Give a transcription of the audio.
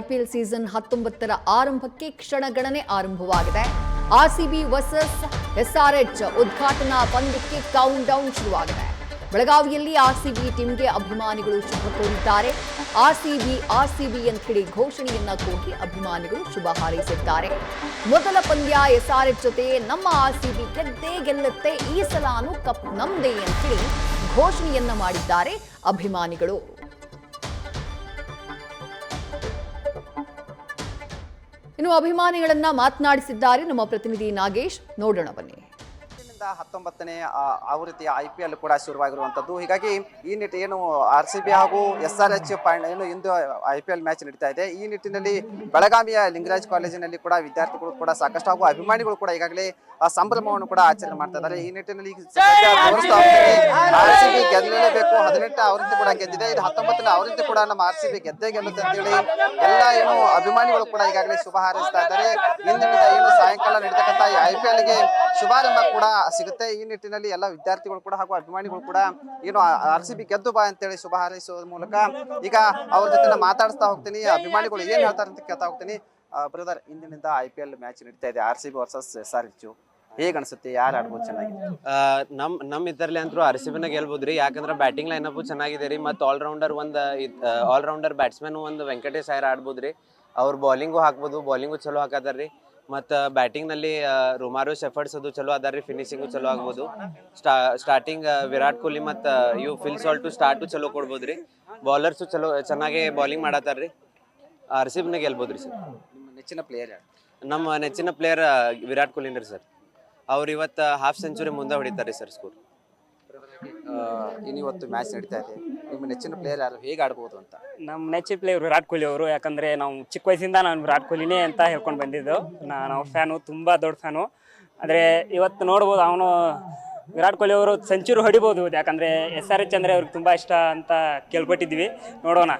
IPL season 19ರ ಆರಂಭಕ್ಕೆ ಕ್ಷಣಗಣನೆ ಆರಂಭವಾಗಿದೆ. ಆರ್ಸಿಬಿ ವರ್ಸಸ್ ಎಸ್ಆರ್ಎಚ್ ಉದ್ಘಾಟನಾ ಪಂದ್ಯಕ್ಕೆ ಕೌಂಟ್ ಡೌನ್ ಶುರುವಾಗಿದೆ. ಬೆಳಗಾವಿಯಲ್ಲಿ ಆರ್ಸಿಬಿ ಟೀಮ್ಗೆ ಅಭಿಮಾನಿಗಳು ಶುಭ ಕೋರಿದ್ದಾರೆ. ಆರ್ಸಿಬಿ ಅಂತ ಹೇಳಿ ಘೋಷಣೆಯನ್ನ ಕೂಗಿ ಅಭಿಮಾನಿಗಳು ಶುಭ ಹಾರೈಸಿದ್ದಾರೆ. ಮೊದಲ ಪಂದ್ಯ ಎಸ್ಆರ್ಎಚ್ ಜೊತೆ ನಮ್ಮ ಆರ್ಸಿಬಿ ಗೆದ್ದೇ ಗೆಲ್ಲುತ್ತೆ, ಈ ಸಲಾನು ಕಪ್ ನಮ್ದೇ ಅಂತ ಹೇಳಿ ಘೋಷಣೆಯನ್ನ ಮಾಡಿದ್ದಾರೆ ಅಭಿಮಾನಿಗಳು. ಇನ್ನು ಅಭಿಮಾನಿಗಳನ್ನ ಮಾತನಾಡಿಸಿದ್ದಾರೆ ನಮ್ಮ ಪ್ರತಿನಿಧಿ ನಾಗೇಶ್. ನೋಡೋಣ ಬನ್ನಿ. 19ನೇ ಆವೃತ್ತಿಯ IPL ಕೂಡ ಶುರುವಾಗಿರುವಂಥದ್ದು. ಹೀಗಾಗಿ ಈ ನಿಟ್ಟಿನ ಏನು RCB ಹಾಗೂ SRH ಏನು ಇಂದು IPL ಮ್ಯಾಚ್ ನಡೀತಾ ಇದೆ. ಈ ನಿಟ್ಟಿನಲ್ಲಿ ಬೆಳಗಾವಿಯ ಲಿಂಗರಾಜ್ ಕಾಲೇಜಿನಲ್ಲಿ ಕೂಡ ವಿದ್ಯಾರ್ಥಿಗಳು ಕೂಡ ಸಾಕಷ್ಟು ಹಾಗೂ ಅಭಿಮಾನಿಗಳು ಕೂಡ ಈಗಾಗಲೇ ಸಂಭ್ರಮವನ್ನು ಕೂಡ ಆಚರಣೆ ಮಾಡ್ತಾ ಇದ್ದಾರೆ. ಈ ನಿಟ್ಟಿನಲ್ಲಿ RCB ಗೆಲ್ಲಲೇಬೇಕು. 18ನೇ ಆವೃತ್ತಿ ಕೂಡ ಗೆದ್ದಿದೆ. ಇದು 19ನೇ ಆವೃತ್ತಿ ಕೂಡ ನಮ್ಮ RCB ಗೆದ್ದೇ ಗೆಲ್ಲುತ್ತೆ ಅಂತೇಳಿ ಎಲ್ಲ ಏನು ಅಭಿಮಾನಿಗಳು ಕೂಡ ಈಗಾಗಲೇ ಶುಭ ಹಾರೈಸ್ತಾ ಇದ್ದಾರೆ. ಇಂದಿನ ಏನು ಸಾಯಂಕಾಲ ನಡೀತಕ್ಕಂಥ ಈ IPL ಗೆ ಶುಭಾರಂಭ ಕೂಡ ಸಿಗುತ್ತೆ. ಈ ನಿಟ್ಟಿನಲ್ಲಿ ಎಲ್ಲ ವಿದ್ಯಾರ್ಥಿಗಳು ಕೂಡ ಹಾಗೂ ಅಭಿಮಾನಿಗಳು ಕೂಡ ಏನು RCB ಗೆದ್ದು ಬಾ ಅಂತೇಳಿ ಶುಭ ಹಾರೈಸುವ ಮೂಲಕ ಈಗ ಅವ್ರ ಜೊತೆ ಮಾತಾಡಿಸ್ತಾ ಹೋಗ್ತೀನಿ. ಅಭಿಮಾನಿಗಳು ಏನ್ ಹೇಳ್ತಾರೆ ಅಂತ ಕೇಳ್ತಾ ಹೋಗ್ತೀನಿ. ಬ್ರದರ್, ಇಂದಿನಿಂದ IPL ಮ್ಯಾಚ್ ನಡೀತಾ ಇದೆ. RCB ವರ್ಸಸ್ SRH ಹೇಗೆ ಅನ್ಸುತ್ತೆ? ಯಾರು ಆಡ್ಬೋದು ಚೆನ್ನಾಗಿದೆ? ನಮ್ ಇದರಲ್ಲಿ ಅಂತೂ RCB ಗೆಲ್ಬೋದ್ರಿ. ಯಾಕಂದ್ರೆ ಬ್ಯಾಟಿಂಗ್ ಲೈನಪ್ ಚೆನ್ನಾಗಿದೆ ರೀ. ಮತ್ತು ಆಲ್ರೌಂಡರ್ ಬ್ಯಾಟ್ಸ್ಮನ್ ಒಂದು ವೆಂಕಟೇಶ್ ಅಯ್ಯರ್ ಆಡ್ಬೋದ್ರಿ. ಅವ್ರು ಬೌಲಿಂಗು ಹಾಕ್ಬೋದು, ಬೌಲಿಂಗು ಚಲೋ ಹಾಕದಾರ್ರಿ. ಮತ್ತು ಬ್ಯಾಟಿಂಗ್ನಲ್ಲಿ ರುಮಾರು ಶೆಫರ್ಡ್ಸ್ ಅದು ಚಲೋ ಅದಾರ್ರಿ. ಫಿನಿಶಿಂಗು ಚಲೋ ಆಗ್ಬೋದು. ಸ್ಟಾರ್ಟಿಂಗ್ ವಿರಾಟ್ ಕೊಹ್ಲಿ ಮತ್ತು ಇವು ಫಿಲ್ ಸಾಲ್ಟು ಸ್ಟಾರ್ಟು ಚಲೋ ಕೊಡ್ಬೋದ್ರಿ. ಬೌಲರ್ಸು ಚಲೋ ಚೆನ್ನಾಗಿ ಬೌಲಿಂಗ್ ಮಾಡತ್ತಾರ್ರಿ. RCB ಗೆಲ್ಬೋದ್ರಿ ಸರ್. ನಿಮ್ಮ ನೆಚ್ಚಿನ ಪ್ಲೇಯರ್ ಯಾರು? ನಮ್ಮ ನೆಚ್ಚಿನ ಪ್ಲೇಯರ್ ವಿರಾಟ್ ಕೊಹ್ಲಿನ ರೀ ಸರ್. ಅವ್ರು ಇವತ್ತು ಹಾಫ್ ಸೆಂಚುರಿ ಮುಂದೆ ಹೊಡಿತಾರೆ ಸರ್ ಸ್ಕೋರ್. ಇವತ್ತು ಮ್ಯಾಚ್ ನಡೀತಾ ಇದೆ. ನಿಮ್ಮ ನೆಚ್ಚಿನ ಪ್ಲೇಯರ್ ಯಾರು? ಹೇಗೆ ಆಡ್ಬೋದು ಅಂತ? ನಮ್ಮ ನೆಚ್ಚಿನ ಪ್ಲೇಯರ್ ವಿರಾಟ್ ಕೊಹ್ಲಿ ಅವರು. ಯಾಕಂದರೆ ನಾವು ಚಿಕ್ಕ ವಯಸ್ಸಿಂದ ನಾನು ವಿರಾಟ್ ಕೊಹ್ಲಿನೇ ಅಂತ ಹೇಳ್ಕೊಂಡು ಬಂದಿದ್ದು. ನಾನು ಫ್ಯಾನು, ತುಂಬ ದೊಡ್ಡ ಫ್ಯಾನು. ಆದರೆ ಇವತ್ತು ನೋಡ್ಬೋದು, ಅವನು ವಿರಾಟ್ ಕೊಹ್ಲಿ ಅವರು ಸೆಂಚುರಿ ಹೊಡಿಬೋದು. ಯಾಕಂದರೆ SRH ಅಂದರೆ ಅವ್ರಿಗೆ ತುಂಬ ಇಷ್ಟ ಅಂತ ಕೇಳ್ಪಟ್ಟಿದ್ವಿ. ನೋಡೋಣ.